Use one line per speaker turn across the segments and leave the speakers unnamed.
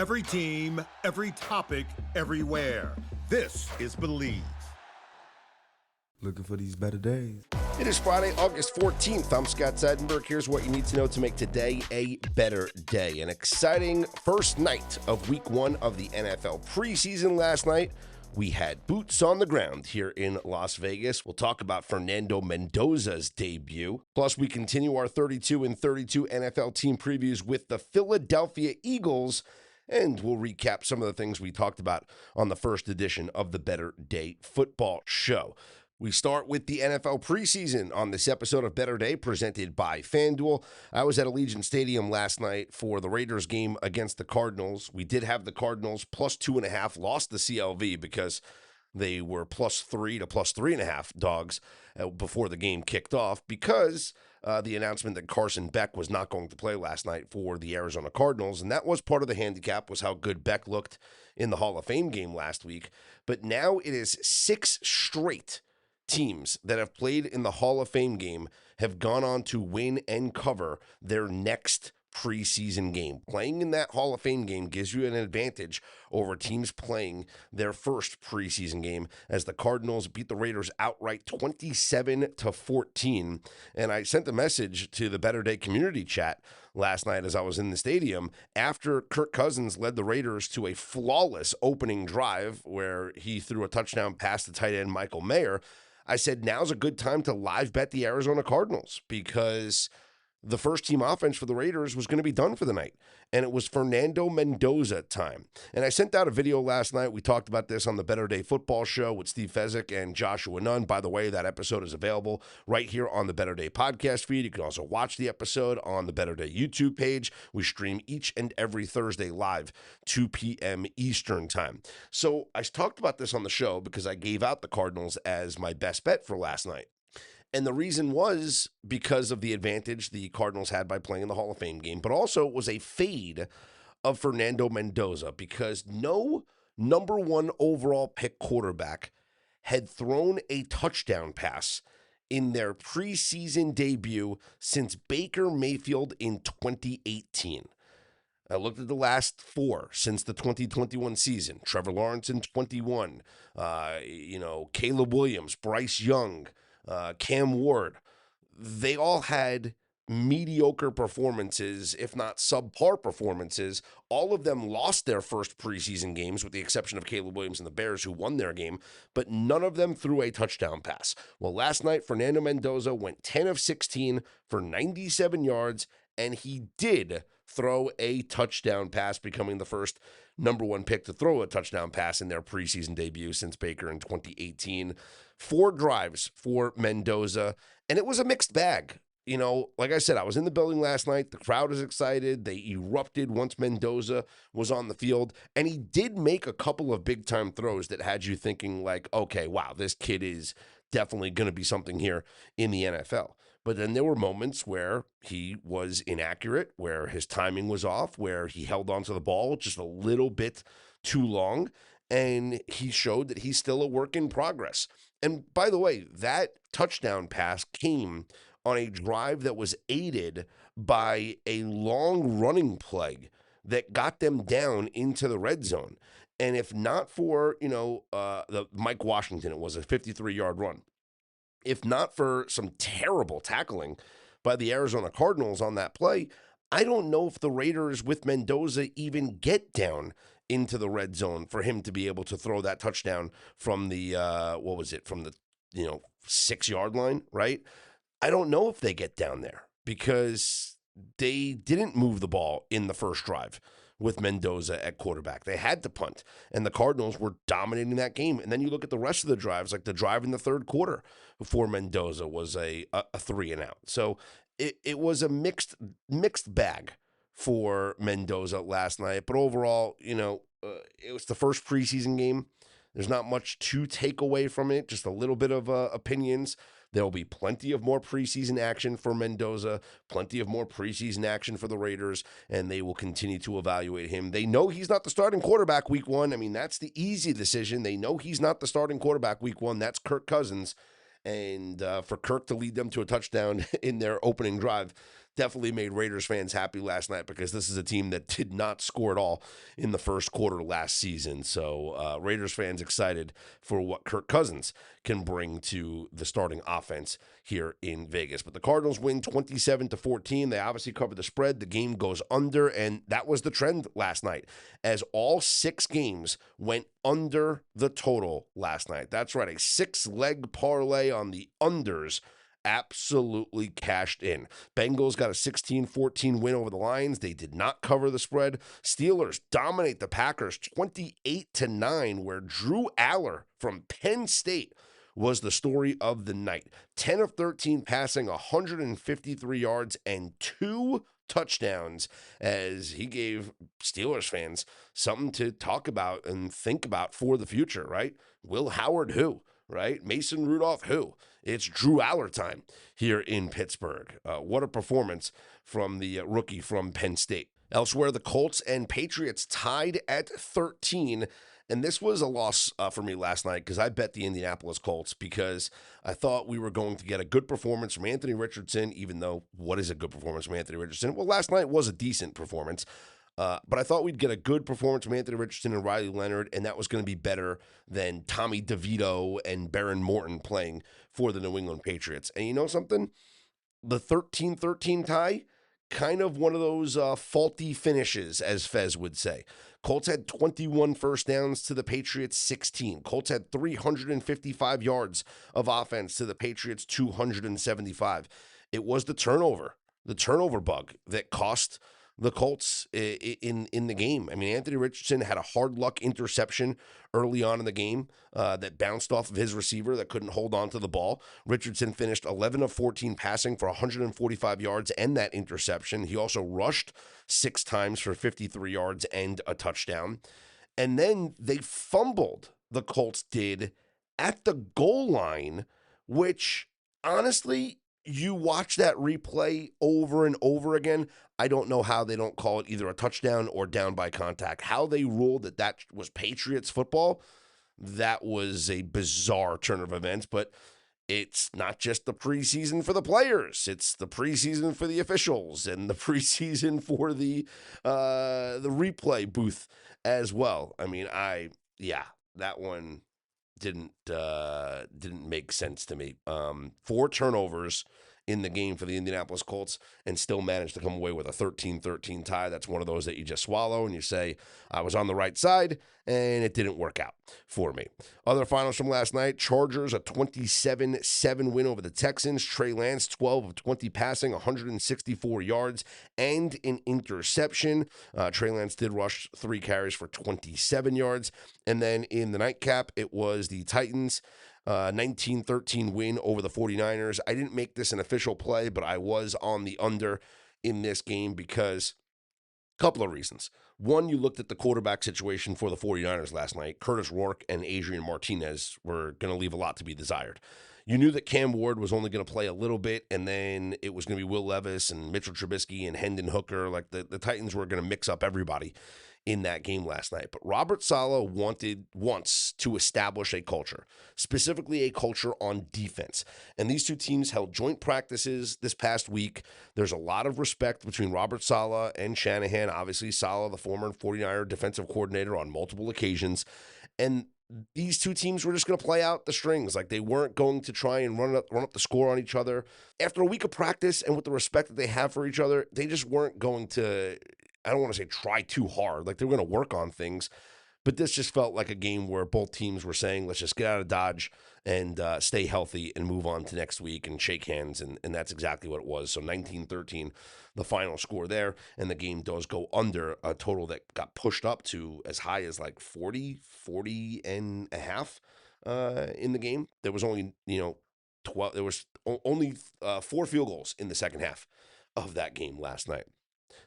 Every team, every topic, everywhere. This is Believe.
Looking for these better days.
It is Friday, August 14th. I'm Scott Seidenberg. Here's what you need to know to make today a better day. An exciting first night of week one of the NFL preseason last night. We had boots on the ground here in Las Vegas. We'll talk about Fernando Mendoza's debut. Plus, we continue our 32 and 32 NFL team previews with the Philadelphia Eagles. And we'll recap some of the things we talked about on the first edition of the Better Day Football Show. We start with the NFL preseason on this episode of Better Day, presented by FanDuel. I was at Allegiant Stadium last night for the Raiders game against the Cardinals. We did have the Cardinals plus 2.5, lost the CLV because they were +3 to +3.5 dogs before the game kicked off because the announcement that Carson Beck was not going to play last night for the Arizona Cardinals. And that was part of the handicap, was how good Beck looked in the Hall of Fame game last week. But now it is 6 straight teams that have played in the Hall of Fame game have gone on to win and cover their next preseason game. Playing in that Hall of Fame game gives you an advantage over teams playing their first preseason game, as the Cardinals beat the Raiders outright 27-14. And I sent a message to the Better Day community chat last night as I was in the stadium after Kirk Cousins led the Raiders to a flawless opening drive where he threw a touchdown pass to tight end Michael Mayer. I said, now's a good time to live bet the Arizona Cardinals because the first team offense for the Raiders was going to be done for the night. And it was Fernando Mendoza time. And I sent out a video last night. We talked about this on the Better Day Football Show with Steve Fezzik and Joshua Nunn. By the way, that episode is available right here on the Better Day podcast feed. You can also watch the episode on the Better Day YouTube page. We stream each and every Thursday live, 2 p.m. Eastern time. So I talked about this on the show because I gave out the Cardinals as my best bet for last night. And the reason was because of the advantage the Cardinals had by playing in the Hall of Fame game, but also it was a fade of Fernando Mendoza because no number one overall pick quarterback had thrown a touchdown pass in their preseason debut since Baker Mayfield in 2018. I looked at the last 4 since the 2021 season. Trevor Lawrence in 21, Caleb Williams, Bryce Young, Cam Ward. They all had mediocre performances, if not subpar performances. All of them lost their first preseason games, with the exception of Caleb Williams and the Bears, who won their game, but none of them threw a touchdown pass. Well, last night, Fernando Mendoza went 10 of 16 for 97 yards, and he did throw a touchdown pass, becoming the first number one pick to throw a touchdown pass in their preseason debut since Baker in 2018. 4 drives for Mendoza, and it was a mixed bag. You know, like I said, I was in the building last night. The crowd was excited. They erupted once Mendoza was on the field, and he did make a couple of big-time throws that had you thinking like, okay, wow, this kid is definitely going to be something here in the NFL. But then there were moments where he was inaccurate, where his timing was off, where he held onto the ball just a little bit too long, and he showed that he's still a work in progress. And by the way, that touchdown pass came on a drive that was aided by a long running play that got them down into the red zone. And if not for, the Mike Washington, it was a 53-yard run. If not for some terrible tackling by the Arizona Cardinals on that play, I don't know if the Raiders with Mendoza even get down into the red zone for him to be able to throw that touchdown from the, 6-yard line, right? I don't know if they get down there because they didn't move the ball in the first drive with Mendoza at quarterback. They had to punt, and the Cardinals were dominating that game. And then you look at the rest of the drives, like the drive in the third quarter before Mendoza was a 3-and-out. So it was a mixed bag for Mendoza last night. But overall, it was the first preseason game. There's not much to take away from it, just a little bit of opinions. There will be plenty of more preseason action for Mendoza, plenty of more preseason action for the Raiders, and they will continue to evaluate him. They know he's not the starting quarterback week one. I mean, that's the easy decision. They know he's not the starting quarterback week one. That's Kirk Cousins. And for Kirk to lead them to a touchdown in their opening drive, definitely made Raiders fans happy last night because this is a team that did not score at all in the first quarter last season. So Raiders fans excited for what Kirk Cousins can bring to the starting offense here in Vegas. But the Cardinals win 27-14. They obviously cover the spread. The game goes under, and that was the trend last night as all 6 games went under the total last night. That's right, a 6-leg parlay on the unders absolutely cashed in. Bengals got a 16-14 win over the Lions. They did not cover the spread. Steelers dominate the Packers 28-9, where Drew Aller from Penn State was the story of the night. 10 of 13 passing, 153 yards, and 2 touchdowns, as he gave Steelers fans something to talk about and think about for the future, right? Will Howard who, right? Mason Rudolph who? It's Drew Aller time here in Pittsburgh. What a performance from the rookie from Penn State. Elsewhere, the Colts and Patriots tied at 13. And this was a loss for me last night because I bet the Indianapolis Colts because I thought we were going to get a good performance from Anthony Richardson, even though what is a good performance from Anthony Richardson? Well, last night was a decent performance. But I thought we'd get a good performance from Anthony Richardson and Riley Leonard, and that was going to be better than Tommy DeVito and Baron Morton playing for the New England Patriots. And you know something? The 13-13 tie, kind of one of those faulty finishes, as Fez would say. Colts had 21 first downs to the Patriots 16. Colts had 355 yards of offense to the Patriots 275. It was the turnover bug that cost the Colts in the game. I mean, Anthony Richardson had a hard luck interception early on in the game that bounced off of his receiver that couldn't hold on to the ball. Richardson finished 11 of 14 passing for 145 yards and that interception. He also rushed 6 times for 53 yards and a touchdown. And then they fumbled, the Colts did, at the goal line, which honestly, you watch that replay over and over again. I don't know how they don't call it either a touchdown or down by contact. How they ruled that was Patriots football, that was a bizarre turn of events. But it's not just the preseason for the players. It's the preseason for the officials and the preseason for the replay booth as well. I mean, that one didn't make sense to me. 4 turnovers in the game for the Indianapolis Colts and still managed to come away with a 13-13 tie. That's one of those that you just swallow and you say, I was on the right side, and it didn't work out for me. Other finals from last night, Chargers, a 27-7 win over the Texans. Trey Lance, 12 of 20 passing, 164 yards, and an interception. Trey Lance did rush 3 carries for 27 yards. And then in the nightcap, it was the Titans, 19-13 win over the 49ers. I didn't make this an official play, but I was on the under in this game because a couple of reasons. One, you looked at the quarterback situation for the 49ers last night. Curtis Rourke and Adrian Martinez were going to leave a lot to be desired. You knew that Cam Ward was only going to play a little bit, and then it was going to be Will Levis and Mitchell Trubisky and Hendon Hooker. Like the Titans were going to mix up everybody in that game last night. But Robert Saleh wants to establish a culture, specifically a culture on defense. And these two teams held joint practices this past week. There's a lot of respect between Robert Saleh and Shanahan. Obviously, Saleh, the former 49er defensive coordinator on multiple occasions. And these two teams were just going to play out the strings. Like, they weren't going to try and run up the score on each other. After a week of practice and with the respect that they have for each other, they just weren't going to, I don't want to say try too hard. Like, they were going to work on things. But this just felt like a game where both teams were saying, let's just get out of Dodge and stay healthy and move on to next week and shake hands. And that's exactly what it was. So 19-13, the final score there. And the game does go under a total that got pushed up to as high as like 40 and a half in the game. There was only, 12. There was only 4 field goals in the second half of that game last night.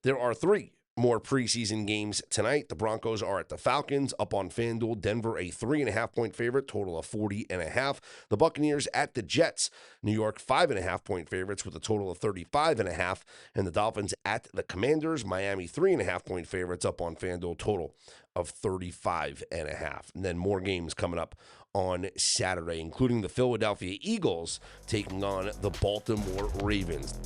There are 3 more preseason games tonight. The Broncos are at the Falcons, up on FanDuel. Denver, a 3.5-point favorite, total of 40.5. The Buccaneers at the Jets. New York, 5.5-point favorites with a total of 35.5. And the Dolphins at the Commanders. Miami, 3.5-point favorites, up on FanDuel, total of 35.5. And then more games coming up on Saturday, including the Philadelphia Eagles taking on the Baltimore Ravens.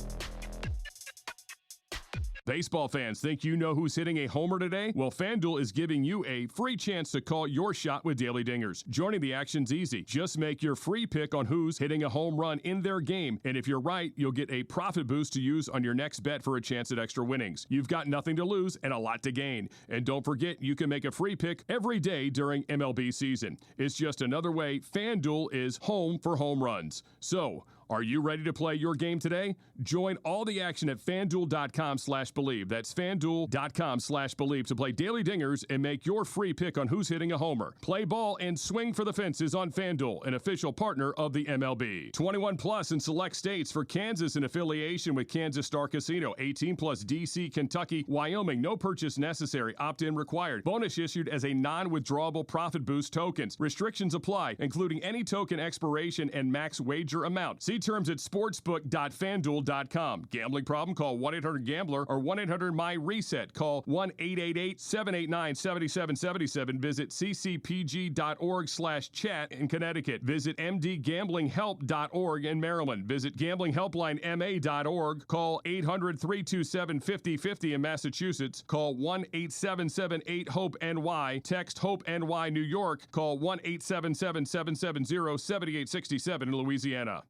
Baseball fans, think you know who's hitting a homer today? Well, FanDuel is giving you a free chance to call your shot with Daily Dingers. Joining the action's easy. Just make your free pick on who's hitting a home run in their game, and if you're right, you'll get a profit boost to use on your next bet for a chance at extra winnings. You've got nothing to lose and a lot to gain. And don't forget, you can make a free pick every day during MLB season. It's just another way FanDuel is home for home runs. So, are you ready to play your game today? Join all the action at FanDuel.com/Believe. That's FanDuel.com/Believe to play Daily Dingers and make your free pick on who's hitting a homer. Play ball and swing for the fences on FanDuel, an official partner of the MLB. 21 plus in select states. For Kansas in affiliation with Kansas Star Casino. 18 plus DC, Kentucky, Wyoming. No purchase necessary. Opt-in required. Bonus issued as a non-withdrawable profit boost tokens. Restrictions apply, including any token expiration and max wager amount. See terms at sportsbook.fanduel.com. Gambling problem? Call 1-800-GAMBLER or 1-800-MY-RESET. Call 1-888-789-7777. Visit ccpg.org/chat in Connecticut. Visit mdgamblinghelp.org in Maryland. Visit gamblinghelplinema.org. Call 800-327-5050 in Massachusetts. Call 1-877-8-HOPE-NY. Text HOPE-NY New York. Call 1-877-770-7867 in Louisiana.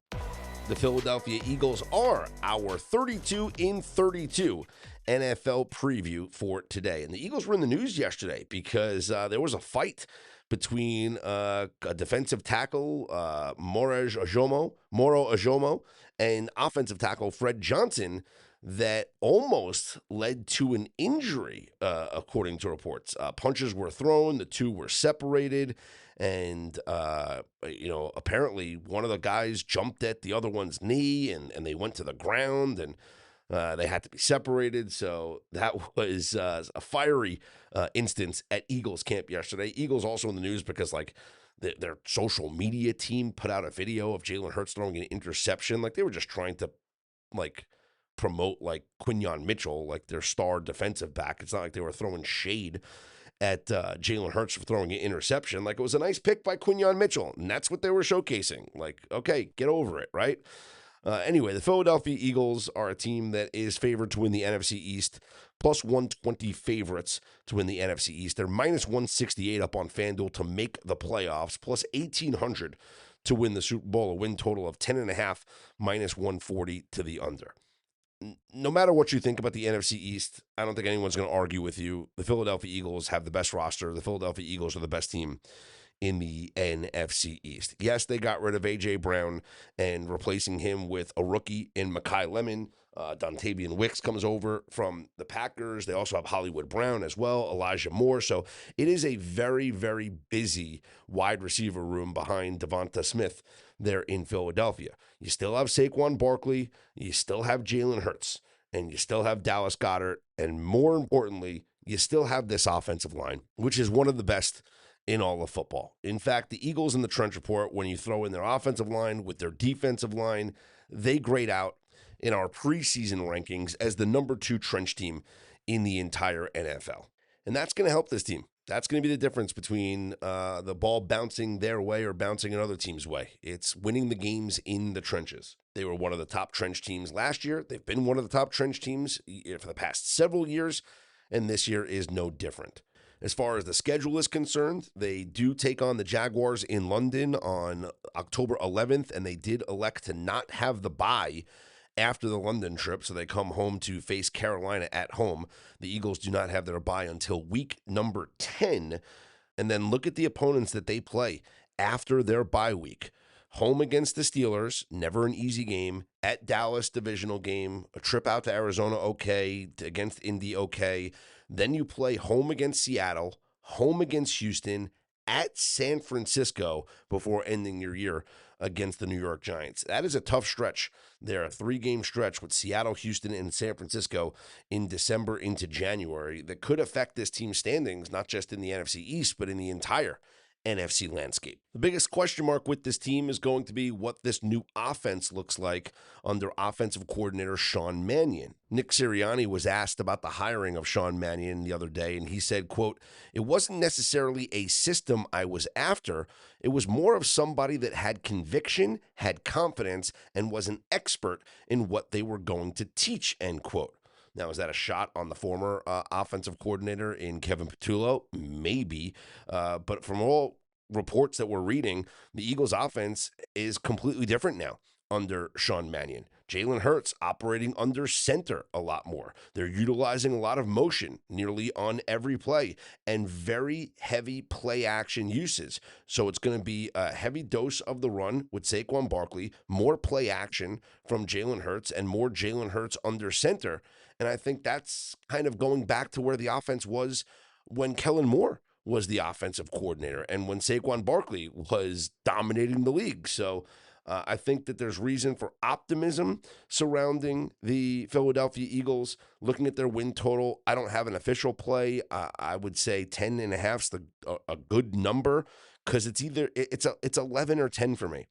The Philadelphia Eagles are our 32-32 NFL preview for today. And the Eagles were in the news yesterday because there was a fight between a defensive tackle, Moro Ajomo, and offensive tackle Fred Johnson that almost led to an injury, according to reports. Punches were thrown, the two were separated, and, apparently one of the guys jumped at the other one's knee, and they went to the ground, and they had to be separated. So that was a fiery instance at Eagles camp yesterday. Eagles also in the news because, their social media team put out a video of Jalen Hurts throwing an interception. They were just trying to, promote Quinyon Mitchell, their star defensive back. It's not like they were throwing shade at Jalen Hurts for throwing an interception. It was a nice pick by Quinyon Mitchell, and that's what they were showcasing. Okay, get over it, right? Anyway, the Philadelphia Eagles are a team that is favored to win the NFC East, plus 120 favorites to win the NFC East. They're minus 168 up on FanDuel to make the playoffs, plus 1,800 to win the Super Bowl, a win total of 10.5, minus 140 to the under. No matter what you think about the NFC East, I don't think anyone's going to argue with you. The Philadelphia Eagles have the best roster. The Philadelphia Eagles are the best team in the NFC East. Yes, they got rid of A.J. Brown and replacing him with a rookie in Mekhi Lemon. Dontavian Wicks comes over from the Packers. They also have Hollywood Brown as well, Elijah Moore. So it is a very, very busy wide receiver room behind Devonta Smith there in Philadelphia. You still have Saquon Barkley. You still have Jalen Hurts. And you still have Dallas Goedert. And more importantly, you still have this offensive line, which is one of the best in all of football. In fact, the Eagles in the Trench Report, when you throw in their offensive line with their defensive line, they grade out in our preseason rankings as the number 2 trench team in the entire NFL. And that's going to help this team. That's going to be the difference between the ball bouncing their way or bouncing another team's way. It's winning the games in the trenches. They were one of the top trench teams last year. They've been one of the top trench teams for the past several years, and this year is no different. As far as the schedule is concerned, they do take on the Jaguars in London on October 11th, and they did elect to not have the bye after the London trip, so they come home to face Carolina at home. The Eagles do not have their bye until week number 10, and then look at the opponents that they play after their bye week. Home against the Steelers, never an easy game. At Dallas, divisional game. A trip out to Arizona, okay. Against Indy, okay. Then you play home against Seattle, home against Houston, at San Francisco before ending your year against the New York Giants. That is a tough stretch there, a 3-game stretch with Seattle, Houston, and San Francisco in December into January that could affect this team's standings, not just in the NFC East, but in the entire NFC landscape. The biggest question mark with this team is going to be what this new offense looks like under offensive coordinator Sean Mannion. Nick Sirianni was asked about the hiring of Sean Mannion the other day, and he said, quote, "It wasn't necessarily a system I was after. It was more of somebody that had conviction, had confidence, and was an expert in what they were going to teach," end quote. Now, is that a shot on the former offensive coordinator in Kevin Patullo? Maybe. But from all reports that we're reading, the Eagles' offense is completely different now under Sean Mannion. Jalen Hurts operating under center a lot more. They're utilizing a lot of motion nearly on every play and very heavy play action uses. So it's going to be a heavy dose of the run with Saquon Barkley, more play action from Jalen Hurts, and more Jalen Hurts under center. And I think that's kind of going back to where the offense was when Kellen Moore was the offensive coordinator and when Saquon Barkley was dominating the league. So I think that there's reason for optimism surrounding the Philadelphia Eagles. Looking at their win total, I don't have an official play. I would say 10.5 is a good number because it's 11 or 10 for me.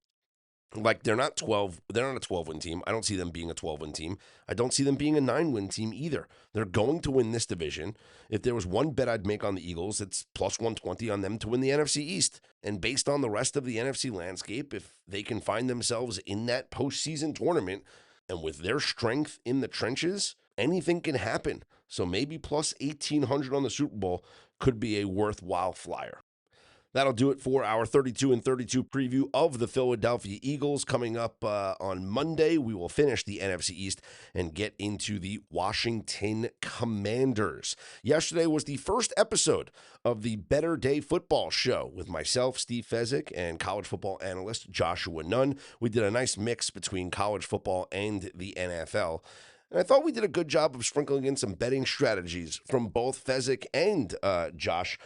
Like they're not 12. They're not a 12-win team. I don't see them being a 12-win team. I don't see them being a 9-win team either. They're going to win this division. If there was one bet I'd make on the Eagles, it's plus 120 on them to win the NFC East. And based on the rest of the NFC landscape, if they can find themselves in that postseason tournament and with their strength in the trenches, anything can happen. So maybe plus 1,800 on the Super Bowl could be a worthwhile flyer. That'll do it for our 32 and 32 preview of the Philadelphia Eagles. Coming up on Monday, we will finish the NFC East and get into the Washington Commanders. Yesterday was the first episode of the Better Day Football Show with myself, Steve Fezzik, and college football analyst Joshua Nunn. We did a nice mix between college football and the NFL. And I thought we did a good job of sprinkling in some betting strategies from both Fezzik and Josh.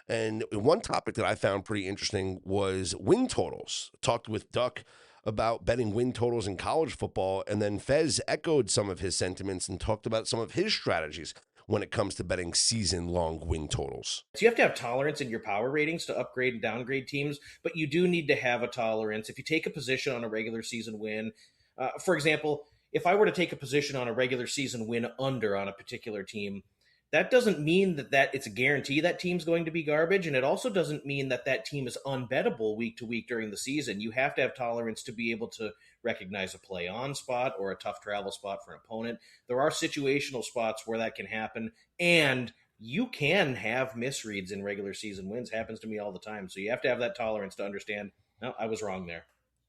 And one topic that I found pretty interesting was win totals. Talked with Duck about betting win totals in college football, and then Fez echoed some of his sentiments and talked about some of his strategies when it comes to betting season-long win totals.
So you have to have tolerance in your power ratings to upgrade and downgrade teams, but you do need to have a tolerance. If you take a position on a regular season win, for example, if I were to take a position on a regular season win under on a particular team, that doesn't mean that it's a guarantee that team's going to be garbage, and it also doesn't mean that team is unbettable week to week during the season. You have to have tolerance to be able to recognize a play-on spot or a tough travel spot for an opponent. There are situational spots where that can happen, and you can have misreads in regular season wins. Happens to me all the time. So you have to have that tolerance to understand, no, I was wrong there.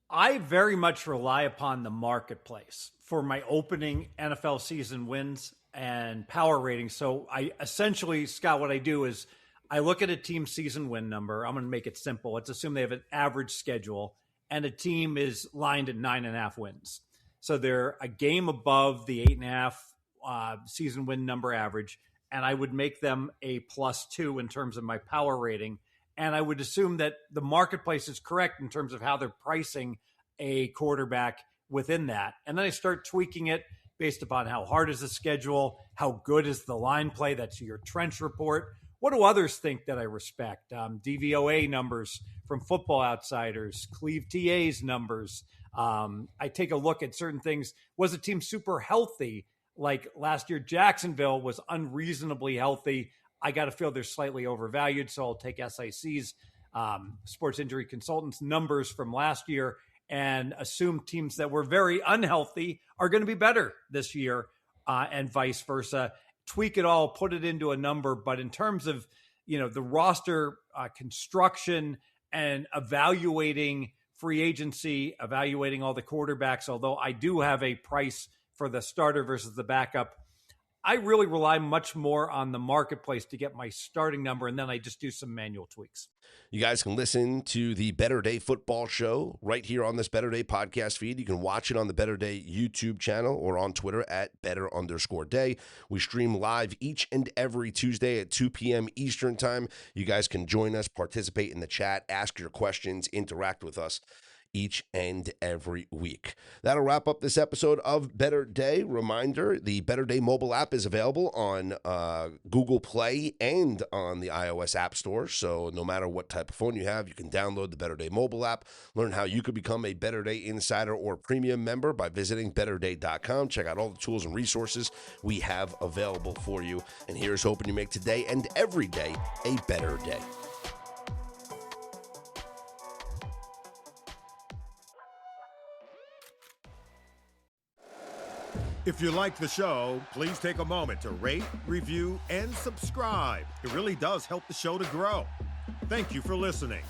I very much rely upon the marketplace for my opening NFL season wins and power rating. So I essentially, Scott, what I do is I look at a team season win number. I'm going to make it simple. Let's assume they have an average schedule and a team is lined at 9.5 wins. So they're a game above the 8.5 season win number average. And I would make them a +2 in terms of my power rating. And I would assume that the marketplace is correct in terms of how they're pricing a quarterback within that. And then I start tweaking it based upon how hard is the schedule, how good is the line play, that's your trench report. What do others think that I respect? DVOA numbers from Football Outsiders, Cleve TA's numbers. I take a look at certain things. Was a team super healthy? Like last year, Jacksonville was unreasonably healthy. I got to feel they're slightly overvalued, so I'll take SIC's Sports Injury Consultants numbers from last year and assume teams that were very unhealthy are going to be better this year and vice versa. Tweak it all, put it into a number. But in terms of, the roster construction and evaluating free agency, evaluating all the quarterbacks, although I do have a price for the starter versus the backup, I really rely much more on the marketplace to get my starting number, and then I just do some manual tweaks.
You guys can listen to the Better Day Football Show right here on this Better Day podcast feed. You can watch it on the Better Day YouTube channel or on Twitter at Better_Day. We stream live each and every Tuesday at 2 p.m. Eastern Time. You guys can join us, participate in the chat, ask your questions, interact with us each and every week. That'll wrap up this episode of Better Day. Reminder, the Better Day mobile app is available on Google Play and on the iOS App Store. So no matter what type of phone you have, you can download the Better Day mobile app. Learn how you could become a Better Day Insider or Premium member by visiting BetterDay.com. Check out all the tools and resources we have available for you. And here's hoping you make today and every day a better day.
If you like the show, please take a moment to rate, review, and subscribe. It really does help the show to grow. Thank you for listening.